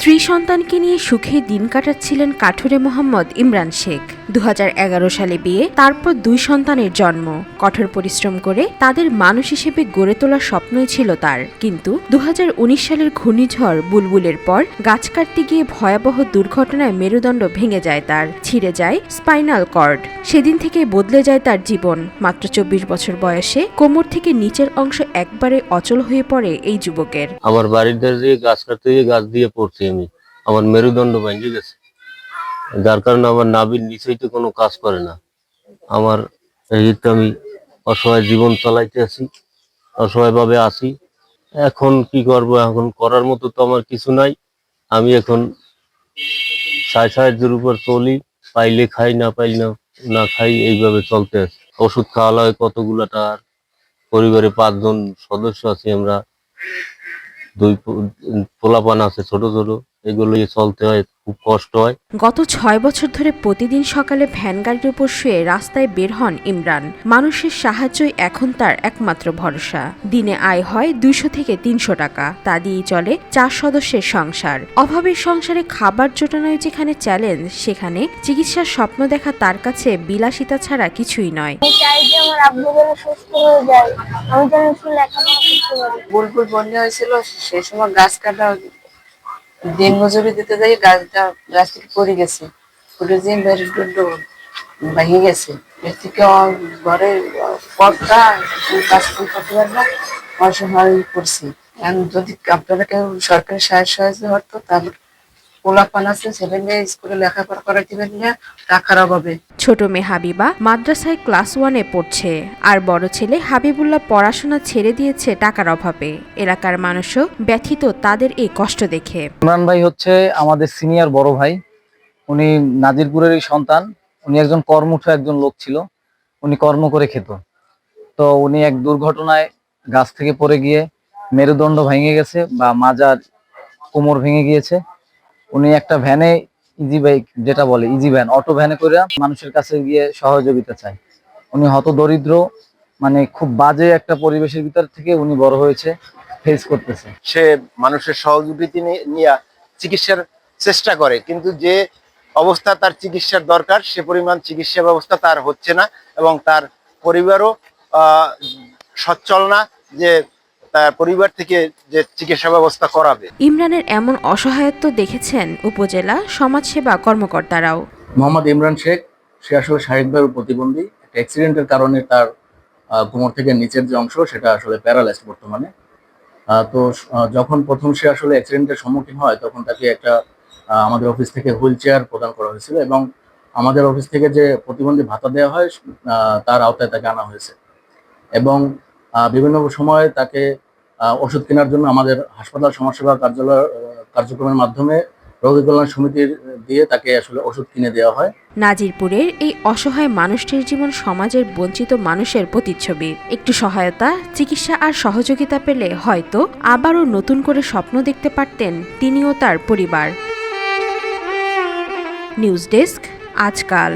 স্ত্রী সন্তানকে নিয়ে সুখে দিন কাটাচ্ছিলেন কাঠুরে মোহাম্মদ ইমরান শেখ। 2011 সালে বিয়ে, তারপর 2 সন্তানের জন্ম। কঠোর পরিশ্রম করে তাদের মানুষ হিসেবে গড়ে তোলার স্বপ্নই ছিল তার। কিন্তু 2019 সালের ঘূর্ণিঝড় বুলবুলের পর গাছ কাটতে গিয়ে ভয়াবহ দুর্ঘটনায় মেরুদণ্ড ভেঙে যায় তার, ছিঁড়ে যায় স্পাইনাল কর্ড। সেদিন থেকে বদলে যায় তার জীবন। মাত্র 24 বছর বয়সে কোমর থেকে নিচের অংশ একবারে অচল হয়ে পড়ে এই যুবকের। আমার বাড়ির ধারে গাছ কাটতে গিয়ে গাছ দিয়ে পড়ছি আমি, আমার মেরুদণ্ড ভেঙে গেছে, যার কারণে আমার নাভির নিচেই তো কোনো কাজ করে না। আমার এই তো আমি অসহায় জীবন চালাইতে আছি, অসহায় ভাবে আছি। এখন কি করব? এখন করার মতো তো আমার কিছু নাই। আমি এখন সাহায্যের উপর চলি, পাইলে খাই, না পাইলে না খাই, এইভাবে চলতে আছে। ওষুধ খাওয়া লাগে কতগুলো টাকার। পরিবারে 5 জন সদস্য আছি আমরা, 2 পোলাপান আছে ছোট ছোট, এগুলো চলতে হয়, খুব কষ্ট হয়। গত 6 বছর ধরে প্রতিদিন সকালে ভ্যান গাড়ির উপর শুয়ে রাস্তায় বের হন ইমরান। মানুষের সাহায্যই এখন তার একমাত্র ভরসা। দিনে আয় হয় 200 থেকে 300 টাকা, তা দিয়েই চলে 4 সদস্যের সংসার। অভাবের সংসারে খাবার জোটানোই যেখানে চ্যালেঞ্জ, সেখানে চিকিৎসার স্বপ্ন দেখা তার কাছে বিলাসিতা ছাড়া কিছুই নয়। আমার আব্বু যেন সুস্থ হয়ে যায়, আমি যেন লেখাপড়া করতে পারি। বুলবুল বন্যা হয়েছিল, সেই সময় গাছ কাটা দিন মজুরি দিতে যাই, গাছ থেকে পড়ে গেছে, পড়ে যেয়ে মেরুদণ্ড ভেঙে গেছে। এর থেকে ঘরে পথটা কাজ করতে পারে না, অসহায় করছি। যদি আপনারা কেউ সরকারি সাহায্য হতো, তাহলে পোলাপান আছে, ছেলে মেয়ে স্কুলে লেখাপড়া করাই দিবেন না টাকার অভাবে। ছোট মেয়ে হাবিবা মাদ্রাসায় ক্লাস 1-এ পড়ছে, আর বড় ছেলে হাবিবুল্লাহ পড়াশোনা ছেড়ে দিয়েছে টাকার অভাবে। এলাকার মানুষও ব্যথিত তাদের এই কষ্ট দেখে। ইমরান ভাই হচ্ছে আমাদের সিনিয়র বড় ভাই। উনি নাজিরপুরেরই সন্তান। উনি একজন কর্মঠ একজন লোক ছিল, উনি কর্ম করে খেত। তো উনি এক দুর্ঘটনায় গাছ থেকে পড়ে গিয়ে মেরুদণ্ড ভেঙে গেছে বা মাজার কোমর ভেঙে গিয়েছে। উনি একটা ভ্যানে, ইজি বাইক যেটা বলে, ইজি ভ্যান, অটো ভ্যানে করে মানুষের কাছে গিয়ে সহযোগিতা চায়। উনি হতদরিদ্র, মানে খুব বাজে একটা পরিবেশের ভিতর থেকে উনি বড় হয়েছে, ফেস করতেছে। সে মানুষের সহযোগিতা নিয়ে চিকিৎসার চেষ্টা করে, কিন্তু যে অবস্থা তার চিকিৎসার দরকার সে পরিমাণ চিকিৎসা ব্যবস্থা তার হচ্ছে না, এবং তার পরিবারও সচ্ছল না যে তার পরিবার থেকে যে চিকিৎসা ব্যবস্থা করাবে। ইমরানের এমন অসহায়ত্ব দেখেছেন উপজেলা সমাজসেবা কর্মকর্তারাও। মোহাম্মদ ইমরান শেখ, সে আসলে শারীরিকভাবে প্রতিবন্ধী। একটা অ্যাক্সিডেন্টের কারণে তার কোমর থেকে নিচের যে অংশ সেটা আসলে প্যারালাইজড বর্তমানে। তো যখন প্রথম সে আসলে অ্যাক্সিডেন্টের সম্মুখীন হয়, তখন তাকে একটা আমাদের অফিস থেকে হুইল চেয়ার প্রদান করা হয়েছিল, এবং আমাদের অফিস থেকে যে প্রতিবন্ধী ভাতা দেওয়া হয় তার আওতায় তাকে আনা হয়েছে। এবং বিভিন্ন সময় তাকে ওষুধ কেনার জন্য আমাদের হাসপাতাল সমাজসেবা কার্যক্রমের মাধ্যমে রোগী কল্যাণ সমিতির দিয়ে তাকে আসলে ওষুধ কিনে দেওয়া হয়। নাজিরপুরের এই অসহায় মানুষটির জীবন সমাজের বঞ্চিত মানুষের প্রতিচ্ছবি। একটু সহায়তা, চিকিৎসা আর সহযোগিতা পেলে হয়তো আবারও নতুন করে স্বপ্ন দেখতে পারতেন তিনিও তার পরিবার। নিউজ ডেস্ক, আজকাল।